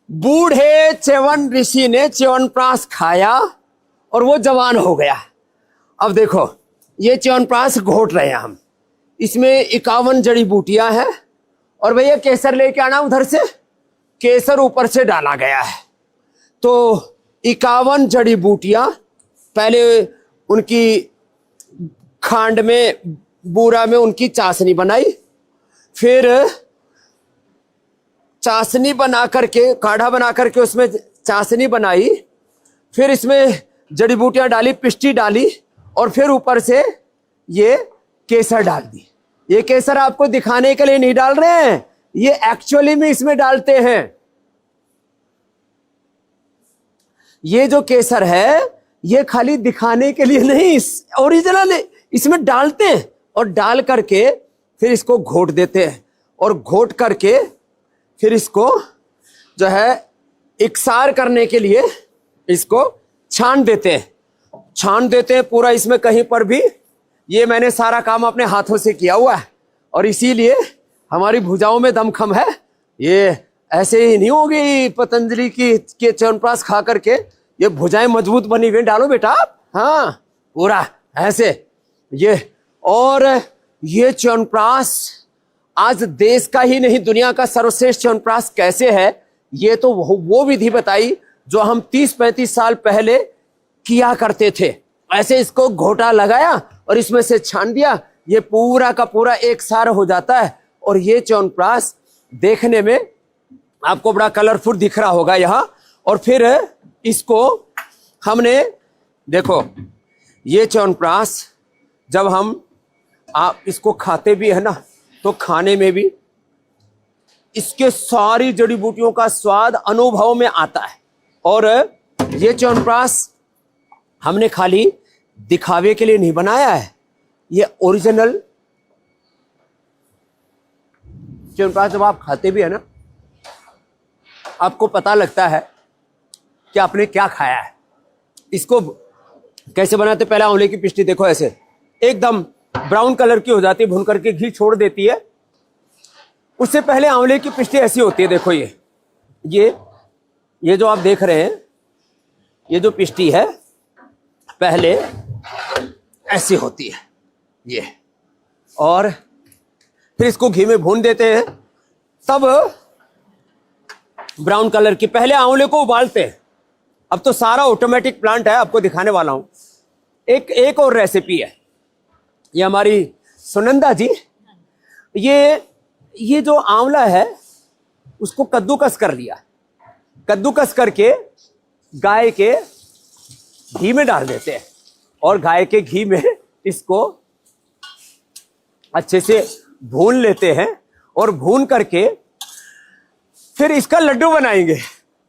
बूढ़े च्यवन ऋषि ने च्यवनप्राश खाया और वो जवान हो गया। अब देखो ये च्यवनप्राश घोट रहे हैं हम, इसमें 51 जड़ी बूटियां हैं और भैया केसर लेके आना उधर से, केसर ऊपर से डाला गया है। तो 51 जड़ी बूटियां पहले उनकी खांड में, बूरा में उनकी चाशनी बनाई, फिर चाशनी बना करके, काढ़ा बना करके उसमें चाशनी बनाई, फिर इसमें जड़ी बूटियां डाली, पिष्टी डाली और फिर ऊपर से ये केसर डाल दी। ये केसर आपको दिखाने के लिए नहीं डाल रहे हैं, ये एक्चुअली में इसमें डालते हैं। ये जो केसर है ये खाली दिखाने के लिए नहीं, ओरिजिनल इसमें डालते हैं और डाल करके फिर इसको घोट देते हैं और घोट करके फिर इसको जो है इकसार करने के लिए इसको छान देते हैं पूरा। इसमें कहीं पर भी, ये मैंने सारा काम अपने हाथों से किया हुआ है और इसीलिए हमारी भुजाओं में दमखम है। ये ऐसे ही नहीं होगी पतंजलि की के च्यवनप्राश खा करके ये भुजाएं मजबूत बनी हुई। डालो बेटा आप, हाँ पूरा ऐसे ये। और ये च्यवनप्राश आज देश का ही नहीं दुनिया का सर्वश्रेष्ठ च्यवनप्राश कैसे है, ये तो वो विधि बताई जो हम 30-35 साल पहले किया करते थे। ऐसे इसको घोटा लगाया और इसमें से छान दिया, ये पूरा का पूरा एक सार हो जाता है। और ये च्यवनप्राश देखने में आपको बड़ा कलरफुल दिख रहा होगा यहाँ। और फिर इसको हमने देखो, ये च्यवनप्राश जब हम आप इसको खाते भी है ना, तो खाने में भी इसके सारी जड़ी बूटियों का स्वाद अनुभव में आता है। और ये च्यवनप्राश हमने खाली दिखावे के लिए नहीं बनाया है, ये ओरिजिनल च्यवनप्राश जब आप खाते भी है ना, आपको पता लगता है कि आपने क्या खाया है। इसको कैसे बनाते, पहले आंवले की पिष्टी देखो ऐसे एकदम ब्राउन कलर की हो जाती है, भून करके घी छोड़ देती है। उससे पहले आंवले की पिष्टी ऐसी होती है, देखो ये जो आप देख रहे हैं, ये जो पिष्टी है पहले ऐसी होती है ये, और फिर इसको घी में भून देते हैं, तब ब्राउन कलर की। पहले आंवले को उबालते हैं, अब तो सारा ऑटोमेटिक प्लांट है, आपको दिखाने वाला हूं। एक और रेसिपी है, ये हमारी सुनंदा जी, ये जो आंवला है उसको कद्दूकस कर लिया, कद्दूकस करके गाय के घी में डाल देते हैं और गाय के घी में इसको अच्छे से भून लेते हैं और भून करके फिर इसका लड्डू बनाएंगे।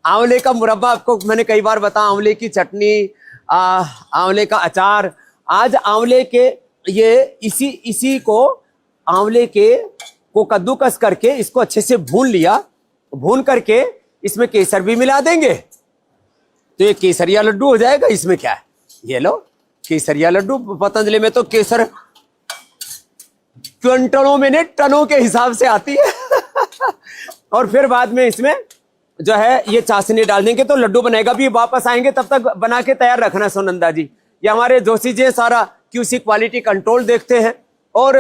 आंवले का मुरब्बा आपको मैंने कई बार बताया, आंवले की चटनी, आंवले का अचार। आज आंवले के ये इसी को आंवले को कद्दूकस करके इसको अच्छे से भून लिया, भून करके इसमें केसर भी मिला देंगे तो ये केसरिया लड्डू हो जाएगा। इसमें क्या है, ये लो केसरिया लड्डू। पतंजलि में तो केसर क्विंटलों में नहीं टनों के हिसाब से आती है और फिर बाद में इसमें जो है ये चाशनी डाल देंगे तो लड्डू बनेगा। भी वापस आएंगे तब तक बना के तैयार रखना सुनंदा जी। ये हमारे जोशी जी सारा क्यूसी क्वालिटी कंट्रोल देखते हैं। और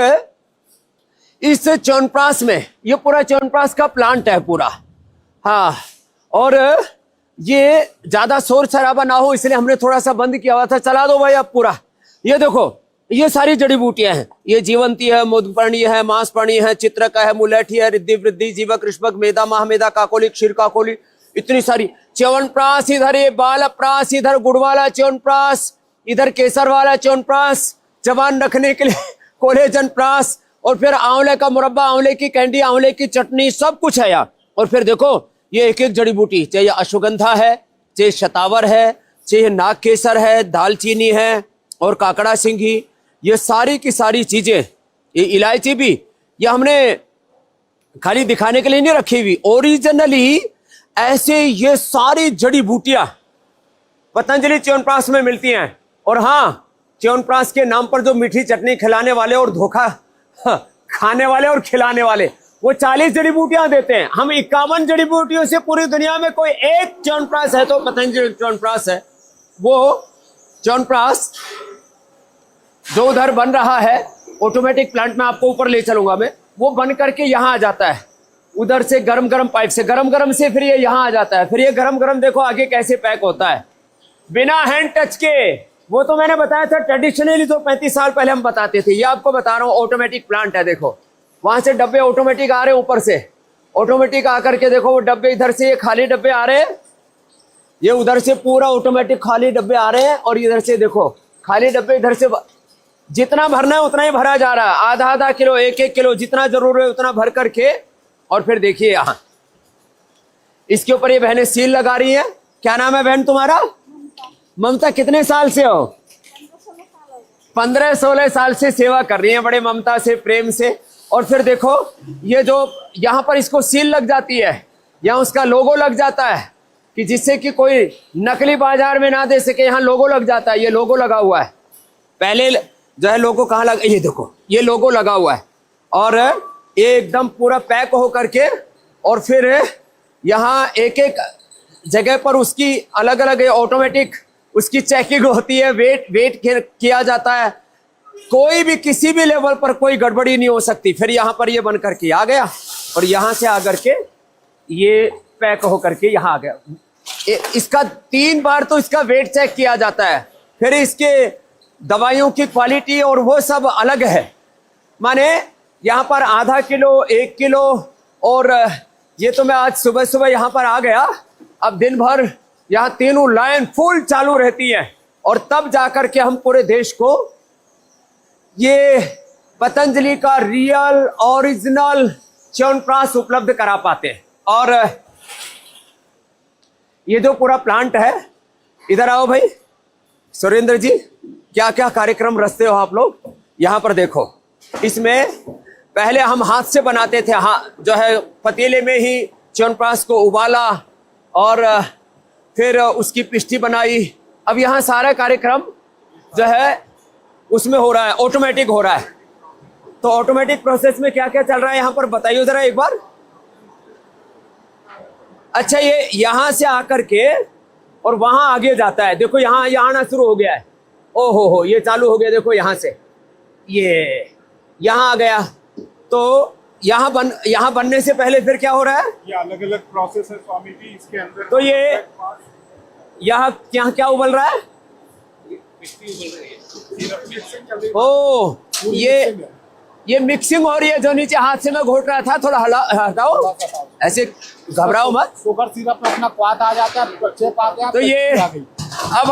इस च्यवनप्राश में ये पूरा च्यवनप्राश का प्लांट है पूरा, हाँ। और ये ज्यादा शोर शराबा ना हो इसलिए हमने थोड़ा सा बंद किया हुआ था। चला दो भाई अब पूरा। ये देखो ये सारी जड़ी बूटियां हैं, ये जीवंती है, मुदपर्णी है, मांसपर्णी है, चित्रका है, मुलैठी है, रिद्धि वृद्धि, जीवक, ऋष्भक, मेधा, महामेधा, काकोली, क्षीर काकोली, इतनी सारी। च्यवनप्राश इधर, ये बालप्राश इधर, गुड़ वाला च्यवनप्राश इधर, केसर वाला च्यवनप्राश, जवान रखने के लिए कोलेजन प्राश, और फिर आंवले का मुरब्बा, आंवले की कैंडी, आंवले की चटनी, सब कुछ है यार। और फिर देखो ये एक एक जड़ी बूटी, चाहे ये अश्वगंधा है, चाहे शतावर है, चाहे नाग केसर है, दालचीनी है और काकड़ा सिंघी, ये सारी की सारी चीजें, ये इलायची भी, ये हमने खाली दिखाने के लिए नहीं रखी हुई, ओरिजिनली ऐसे ये सारी जड़ी बूटियां पतंजलि च्यवनप्राश में मिलती हैं। और हाँ, च्यवनप्राश के नाम पर जो मीठी चटनी खिलाने वाले और धोखा खाने वाले और खिलाने वाले, वो 40 जड़ी बूटियां देते हैं। हम 51 जड़ी बूटियों से पूरी दुनिया में कोई एक च्यवनप्राश है तो पतंजलि च्यवनप्राश है। वो च्यवनप्राश जो उधर बन रहा है ऑटोमेटिक प्लांट में, आपको ऊपर ले चलूंगा मैं, वो बन करके यहाँ आ जाता है उधर से गरम गरम पाइप से, गरम गरम से फिर ये यहाँ आ जाता है। फिर ये गरम गरम देखो आगे कैसे पैक होता है बिना हैंड टच के। वो तो मैंने बताया था ट्रेडिशनली जो 35 साल पहले हम बताते थे, ये आपको बता रहा हूँ ऑटोमेटिक प्लांट है। देखो वहां से डब्बे ऑटोमेटिक आ रहे हैं, ऊपर से ऑटोमेटिक आकर के देखो वो डब्बे इधर से ये खाली डब्बे आ रहे हैं, ये उधर से पूरा ऑटोमेटिक खाली डब्बे आ रहे हैं, और इधर से देखो खाली डब्बे इधर से जितना भरना है उतना ही भरा जा रहा है, आधा आधा किलो 1-1 किलो जितना जरूर है उतना भर करके। और फिर देखिए यहाँ इसके ऊपर ये बहनें सील लगा रही है। क्या नाम है बहन तुम्हारा? ममता। कितने साल से हो? 15-16 साल से सेवा कर रही है, बड़े ममता से प्रेम से। और फिर देखो ये जो यहाँ पर इसको सील लग जाती है, यहाँ उसका लोगो लग जाता है कि जिससे कि कोई नकली बाजार में ना दे सके, यहाँ लोगो लग जाता है। ये लोगो लगा हुआ है, पहले जो है लोगो कहाँ लगा, ये देखो ये लोगो लगा हुआ है, और ये एकदम पूरा पैक हो करके। और फिर यहाँ एक एक जगह पर उसकी अलग अलग ऑटोमेटिक उसकी चेकिंग होती है, वेट किया जाता है। कोई भी किसी भी लेवल पर कोई गड़बड़ी नहीं हो सकती। फिर यहाँ पर ये बन करके आ गया, और यहाँ से आकर के ये पैक हो करके यहाँ आ गया। इसका 3 बार तो इसका वेट चेक किया जाता है, फिर इसके दवाइयों की क्वालिटी और वो सब अलग है। माने यहाँ पर आधा किलो 1 किलो, और ये तो मैं आज सुबह सुबह यहाँ पर आ गया। अब दिन भर यहाँ तीनों लाइन फुल चालू रहती है, और तब जाकर के हम पूरे देश को ये पतंजलि का रियल ओरिजिनल च्यवनप्राश उपलब्ध करा पाते हैं। और ये जो पूरा प्लांट है, इधर आओ भाई सुरेंद्र जी, क्या क्या कार्यक्रम रचते हो आप लोग। यहाँ पर देखो, इसमें पहले हम हाथ से बनाते थे, हाँ जो है पतीले में ही च्यवनप्राश को उबाला और फिर उसकी पिष्टी बनाई। अब यहाँ सारा कार्यक्रम जो है उसमें हो रहा है, ऑटोमेटिक हो रहा है। तो ऑटोमेटिक प्रोसेस में क्या क्या चल रहा है यहाँ पर बताइए जरा एक बार। अच्छा, ये यहाँ से आकर के और वहां आगे जाता है। देखो यहाँ आना शुरू हो गया है। ओहो हो, ये चालू हो गया। देखो यहाँ से ये यहाँ आ गया। तो यहाँ बनने से पहले फिर क्या हो रहा है? ये अलग अलग प्रोसेस है स्वामी जी इसके अंदर। तो ये यहाँ क्या उबल रहा है? ओ, ये मिक्सिंग हो रही है। जो नीचे हाथ से मैं घोट रहा था, थोड़ा हटाओ, ऐसे घबराओ मत। शुगर सिरप में अपना स्वाद आ जाता है, बच्चे पाते हैं। तो ये अब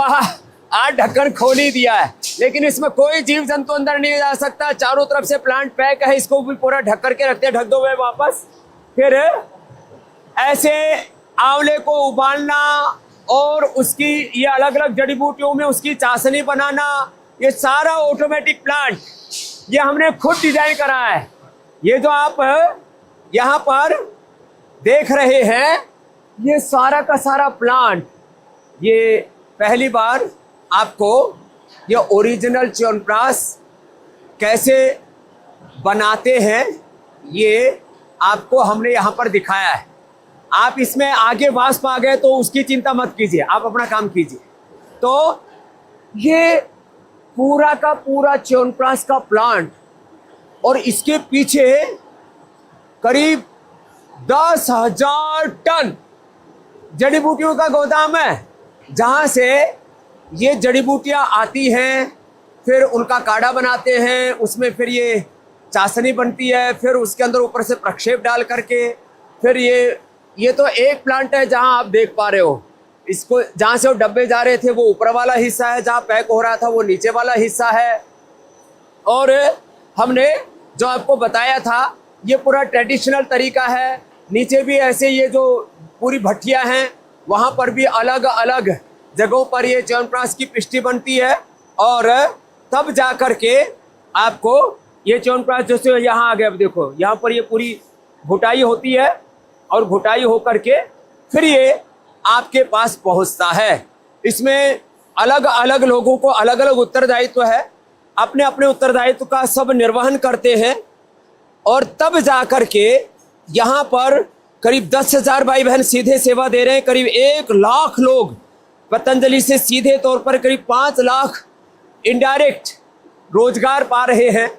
आज ढक्कन खोल ही दिया है, लेकिन इसमें कोई जीव जंतु अंदर नहीं जा सकता। चारों तरफ से प्लांट पैक है, इसको भी पूरा ढक करके रखते हैं, ढक दो वापस। फिर ऐसे आंवले को उबालना और उसकी ये अलग अलग जड़ी बूटियों में उसकी चाशनी बनाना, ये सारा ऑटोमेटिक प्लांट ये हमने खुद डिजाइन करा है। ये जो आप यहाँ पर देख रहे हैं, ये सारा का सारा प्लांट, ये पहली बार आपको ये ओरिजिनल च्यवनप्राश कैसे बनाते हैं ये आपको हमने यहाँ पर दिखाया है। आप इसमें आगे वास्प आ गए तो उसकी चिंता मत कीजिए, आप अपना काम कीजिए। तो ये पूरा का पूरा च्यवनप्राश का प्लांट, और इसके पीछे करीब 10,000 टन जड़ी बूटियों का गोदाम है, जहां से ये जड़ी बूटियां आती हैं, फिर उनका काढ़ा बनाते हैं, उसमें फिर ये चाशनी बनती है, फिर उसके अंदर ऊपर से प्रक्षेप डाल करके फिर ये तो एक प्लांट है जहां आप देख पा रहे हो। इसको जहां से वो डब्बे जा रहे थे वो ऊपर वाला हिस्सा है, जहां पैक हो रहा था वो नीचे वाला हिस्सा है। और हमने जो आपको बताया था ये पूरा ट्रेडिशनल तरीका है। नीचे भी ऐसे ये जो पूरी भट्टियां हैं वहां पर भी अलग अलग जगहों पर ये च्यवनप्राश की पिष्टी बनती है, और तब जा कर के आपको ये च्यवनप्राश जैसे यहाँ आ गया। अब देखो यहाँ पर ये पूरी घुटाई होती है, और घुटाई होकर के फिर ये आपके पास पहुंचता है। इसमें अलग अलग लोगों को अलग अलग उत्तरदायित्व है, अपने अपने उत्तरदायित्व का सब निर्वहन करते हैं, और तब जाकर के यहाँ पर करीब 10,000 भाई बहन सीधे सेवा दे रहे हैं, करीब 1 लाख लोग पतंजलि से सीधे तौर पर, करीब 5 लाख इनडायरेक्ट रोजगार पा रहे हैं।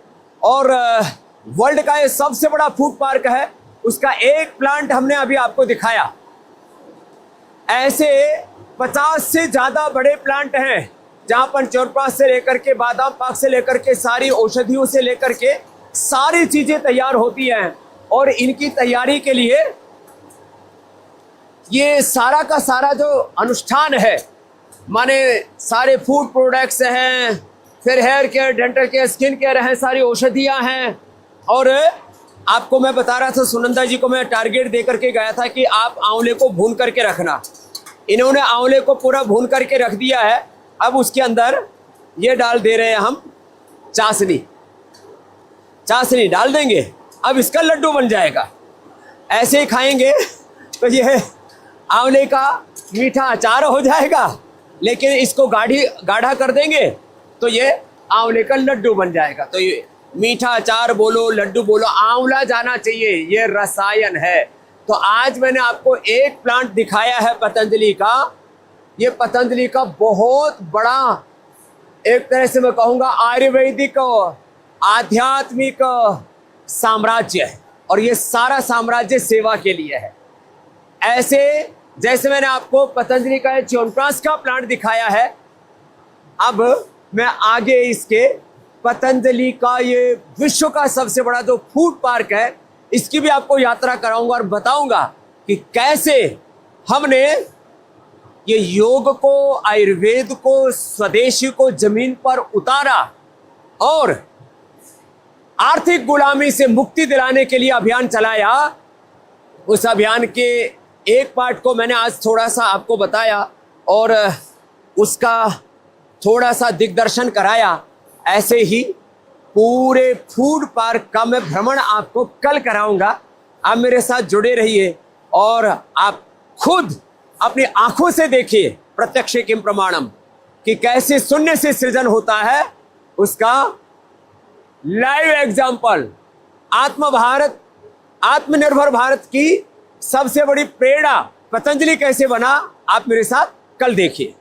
और वर्ल्ड का ये सबसे बड़ा फूड पार्क है, उसका एक प्लांट हमने अभी आपको दिखाया। ऐसे 50 से ज्यादा बड़े प्लांट हैं जहां पर च्यवनप्राश से लेकर के बादाम पाक से लेकर के सारी औषधियों से लेकर के सारी चीजें तैयार होती हैं। और इनकी तैयारी के लिए ये सारा का सारा जो अनुष्ठान है, माने सारे फूड प्रोडक्ट्स हैं, फिर hair care, dental care, skin care हैं, सारी औषधियां हैं। और आपको मैं बता रहा था, सुनंदा जी को मैं टारगेट दे करके गया था कि आप आंवले को भून करके रखना। इन्होंने आंवले को पूरा भून करके रख दिया है। अब उसके अंदर ये डाल दे रहे हैं हम चाशनी डाल देंगे, अब इसका लड्डू बन जाएगा। ऐसे ही खाएंगे तो ये आंवले का मीठा अचार हो जाएगा, लेकिन इसको गाढ़ा कर देंगे तो ये आंवले का लड्डू बन जाएगा। तो ये मीठा अचार बोलो, लड्डू बोलो, आंवला जाना चाहिए, ये रसायन है। तो आज मैंने आपको एक प्लांट दिखाया है पतंजलि का। ये पतंजलि का बहुत बड़ा, एक तरह से मैं कहूँगा आयुर्वेदिक आध्यात्मिक साम्राज्य है, और ये सारा साम्राज्य सेवा के लिए है। ऐसे जैसे मैंने आपको पतंजलि का च्यवनप्राश का प्लांट दिखाया है, अब मैं आगे इसके पतंजलि का ये विश्व का सबसे बड़ा जो फूड पार्क है, इसकी भी आपको यात्रा कराऊंगा और बताऊंगा कि कैसे हमने ये योग को, आयुर्वेद को, स्वदेशी को जमीन पर उतारा और आर्थिक गुलामी से मुक्ति दिलाने के लिए अभियान चलाया। उस अभियान के एक पार्ट को मैंने आज थोड़ा सा आपको बताया और उसका थोड़ा सा दिग्दर्शन कराया। ऐसे ही पूरे फूड पार्क का मैं भ्रमण आपको कल कराऊंगा। आप मेरे साथ जुड़े रहिए और आप खुद अपनी आंखों से देखिए, प्रत्यक्ष किम प्रमाणम, कि कैसे शून्य से सृजन होता है, उसका लाइव एग्जाम्पल। आत्मनिर्भर भारत की सबसे बड़ी प्रेरणा पतंजलि कैसे बना, आप मेरे साथ कल देखिए।